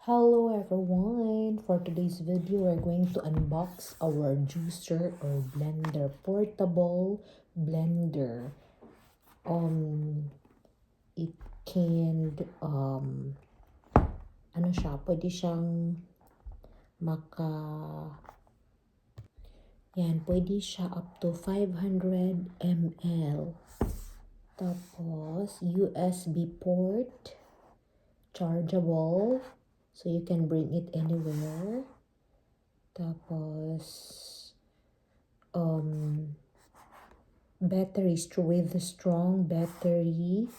Hello everyone! For today's video, we're going to unbox our juicer or blender, portable blender. It can, ano siya, pwede siyang pwede siya up to 500 ml. Tapos, USB port, chargeable, so you can bring it anywhere. Tapos, batteries with the strong battery.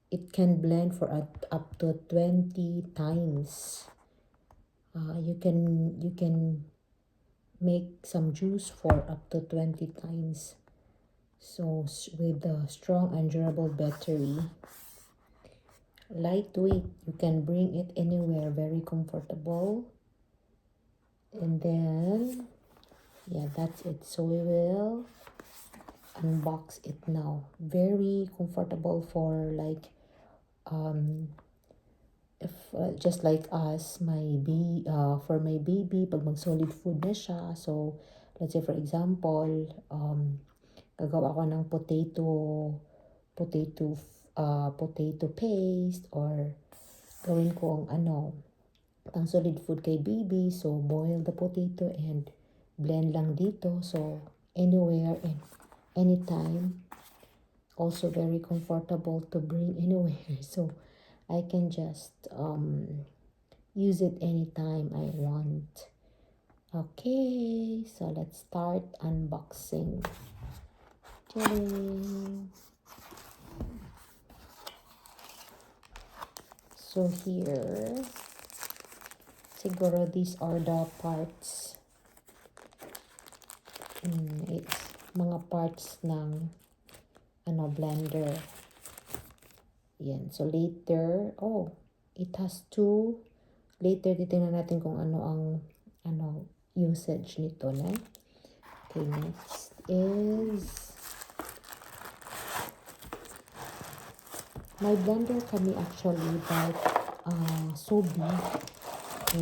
It can blend for up to 20 times. You can make some juice for up to 20 times. So with the strong and durable battery, lightweight, you can bring it anywhere, very comfortable. And then that's it. So we will unbox it now. Very comfortable for like if just like us, for my baby, pag mag solid food na siya. So let's say for example, gagawa ko ng potato paste, or gawin ko ang pang solid food kay baby. So boil the potato and blend lang dito. So anywhere and anytime. Also very comfortable to bring anywhere. So I can just use it anytime I want. Okay, so let's start unboxing. Ta-da! So here, siguro these are the parts. It's mga parts ng blender. Yan. So later, it has two. Later titingnan natin kung ano ang usage nito na. Okay, next is my blender kami actually, but so big,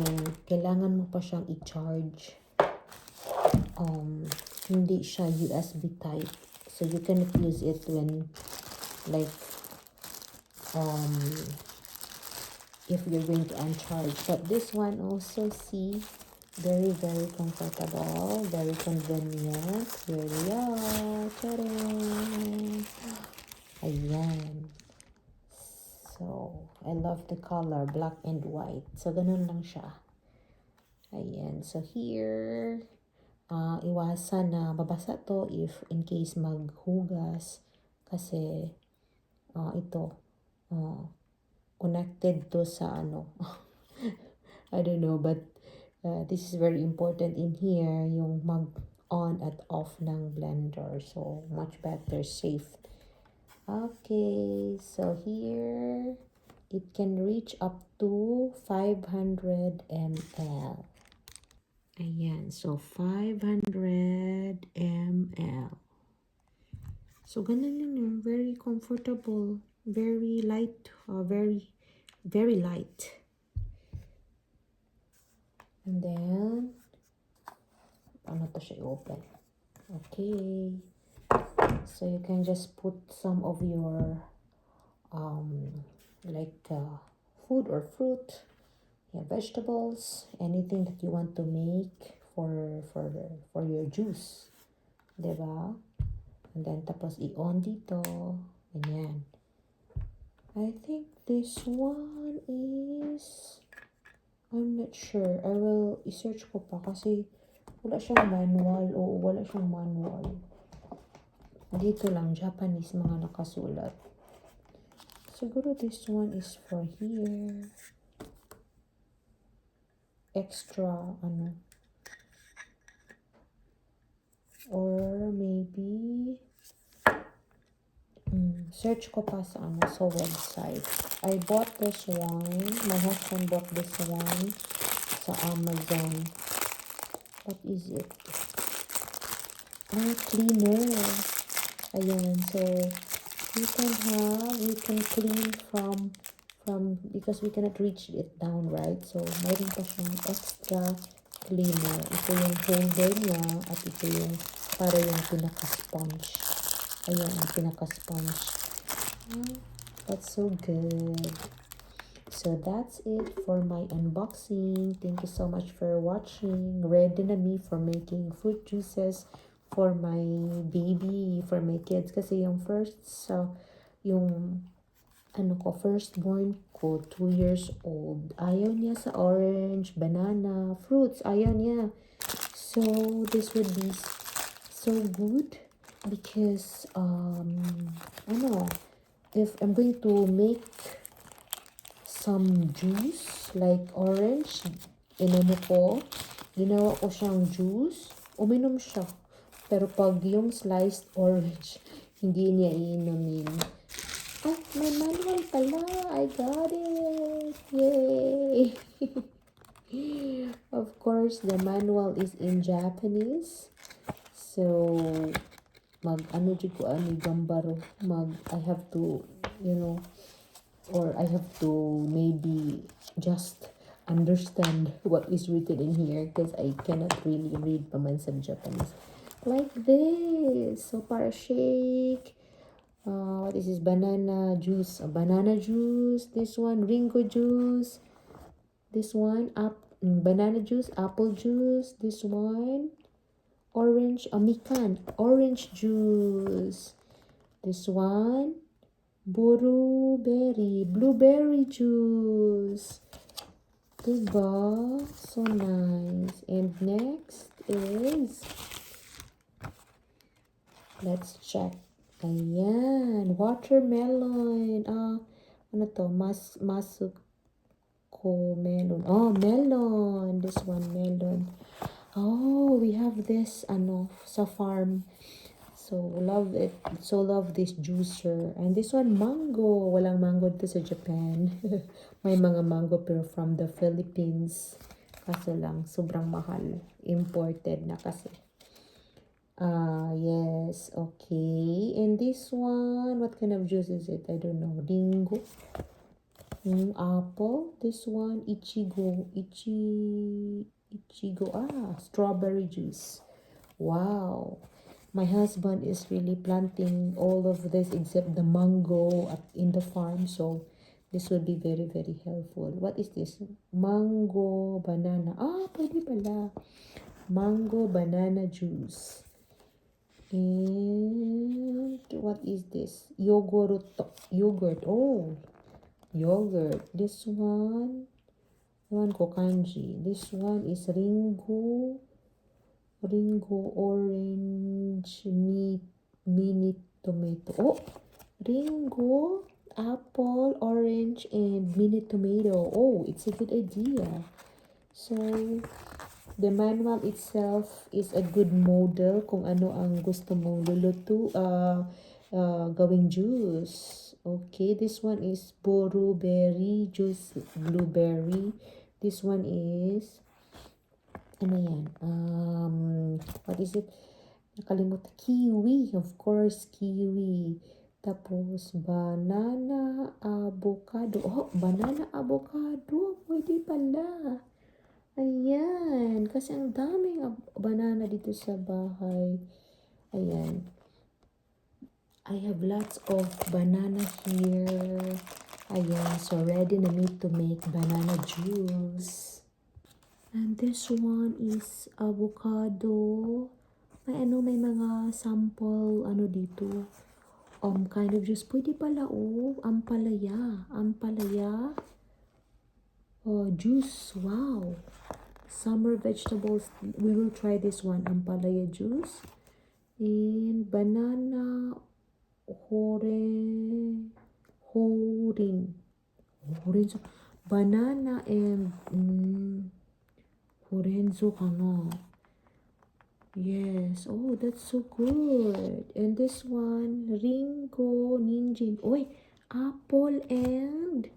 and kailangan mo pa siyang i-charge. Hindi siya USB type, so you cannot use it when like if you're going to uncharge. But this one also, see, very comfortable, very convenient. Here we are. Ta-da! Ayan. So I love the color, black and white. So ganun lang siya. Ayan. So here, iwasan na mabasa to if in case maghugas, kasi ito connected to sa I don't know, but this is very important in here, yung mag on at off ng blender. So much better, safe. Okay, so here it can reach up to 500 ml. Ayan, so 500 ml. So ganun yun, very comfortable, very light, very light. And then, paano to siya i-open? Okay. So you can just put some of your food or fruit, vegetables, anything that you want to make for your juice, diba? And then tapos i-on dito, ganyan. I think this one is, I'm not sure. I will i-search ko pa kasi wala siyang manual. Wala siyang manual. Dito lang, Japanese mga nakasulat. Siguro this one is for here. Extra, or maybe, search ko pa sa website. I bought this one. My husband bought this one sa Amazon. What is it? Cleaner. Ayan, so you can clean from because we cannot reach it down, right? So, mayroon pa siyang extra cleaner. Ito yung holder niya at ito yung para yung pinaka-sponge. Ayan, ang pinaka-sponge. That's so good. So, that's it for my unboxing. Thank you so much for watching. Ready na me for making fruit juices for my baby, for my kids. Kasi yung first, so, yung firstborn ko, 2 years old. Ayaw niya sa orange, banana, fruits. Ayaw niya. So, this would be so good because, if I'm going to make some juice, like orange, ginawa ko siyang juice, uminom siya. Pero pag yung sliced orange, hindi niya iinumin. Oh, may manual pala. I got it. Yay! Of course, the manual is in Japanese. So, I have to, or I have to maybe just understand what is written in here because I cannot really read paman sa Japanese. Like this. So, para shake. What is this? Banana juice. Banana juice. This one, Ringo juice. This one, banana juice, apple juice. This one, orange, mikan, orange juice. This one, blueberry juice. Diba? So nice. And next is, let's check. Ayan, watermelon. Ano to? Melon. Oh, melon. This one, melon. Oh, we have this, sa farm. So, love it. So, love this juicer. And this one, mango. Walang mango dito sa Japan. May mga mango pero from the Philippines. Kaso lang, sobrang mahal. Imported na kasi. Yes, okay. And this one, what kind of juice is it? I don't know. Ringo. Apple. This one, Ichigo. Strawberry juice. Wow. My husband is really planting all of this except the mango in the farm. So, this will be very, very helpful. What is this? Mango, banana. Pwede pala. Mango, banana juice. And what is this? Yogurt. Oh, yogurt. This one ko kanji. This one is Ringo orange mini tomato. Oh, Ringo, apple, orange, and mini tomato. Oh, it's a good idea. So, the manual itself is a good model kung ano ang gusto mong luluto, gawing juice. Okay, this one is blueberry juice, blueberry. This one is, what is it? Nakalimutan. Kiwi, of course, kiwi. Tapos, banana, avocado. Oh, banana, avocado. Pwede pala. Ayan. Kasi ang daming banana dito sa bahay. Ayan. I have lots of banana here. Ayan. So, ready na me to make banana juice. And this one is avocado. May mga sample, dito. Kind of juice. Pwede pala, ampalaya. Juice. Wow. Summer vegetables. We will try this one. Ampalaya juice. And banana banana and Horenzo kana. Yes. Oh, that's so good. And this one, Ringo Ninjin. Oy, apple and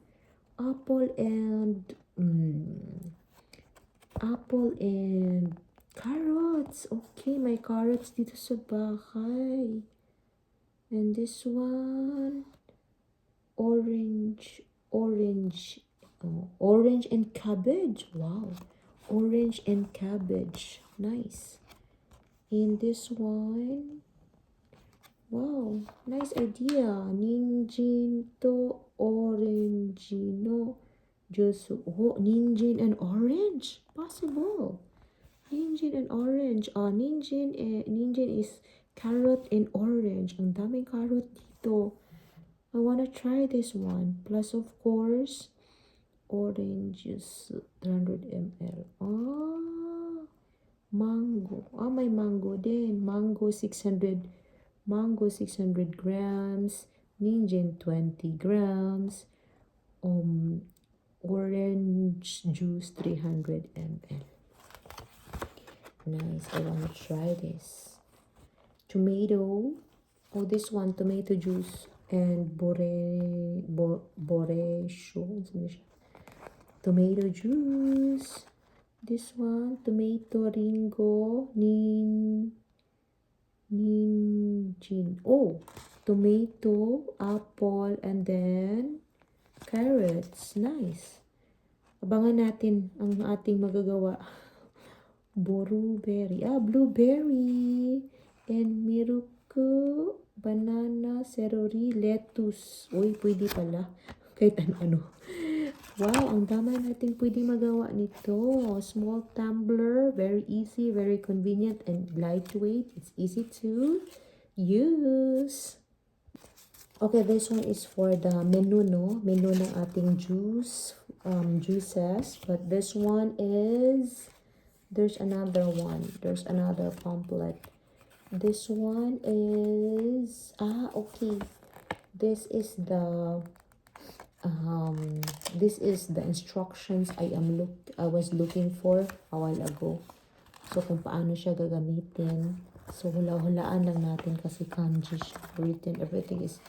carrots. Okay, may carrots dito sa bahay. And this one, orange orange, orange and cabbage. Wow, orange and cabbage. Nice. In this one, wow, nice idea. Ninjin to orange no juice. Oh, ninjin and orange. Possible. Ninjin and orange. Ninjin is carrot and orange. Ang daming carrot dito. I wanna try this one. Plus, of course, orange juice 300 ml. Mango. May mango din. Mango 600 grams. Ninjin 20 grams. Orange juice 300 ml. Nice. I wanna try this. Tomato. Oh, this one, tomato juice and tomato juice. This one, tomato ringo ninjin. Oh, tomato, apple, and then carrots. Nice. Abangan natin ang ating magagawa. Blueberry, and miruku, banana, celery, lettuce. Uy, pwede pala. Kahit ano. Wow, ang dami natin pwede magawa nito. Small tumbler, very easy, very convenient, and lightweight. It's easy to use. Okay, this one is for the menu, no? Menu ng ating juices. But this one is... There's another one. There's another pamphlet. This one is okay. This is the instructions I was looking for a while ago. So kung paano siya gagamitin. So hula-hulaan lang natin kasi kanji siya written. Everything is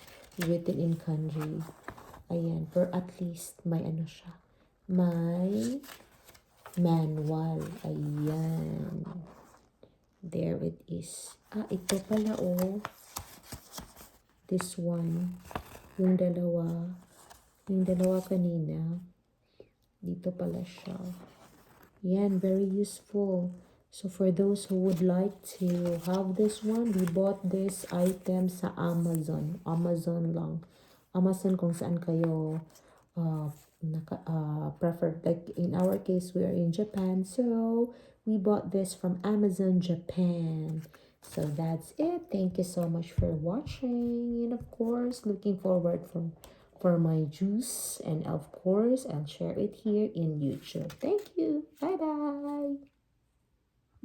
written in kanji. Ayan, for at least may ano siya. May manual. Ayan. There it is. Ito pala This one. Yung dalawa kanina. Dito pala siya. Yan, very useful. So for those who would like to have this one, we bought this item sa Amazon. Amazon lang. Amazon kung saan kayo preferred. Like in our case, we are in Japan, so we bought this from Amazon Japan. So that's it. Thank you so much for watching, and of course, looking forward for my juice, and of course, I'll share it here in YouTube. Thank you. Bye bye.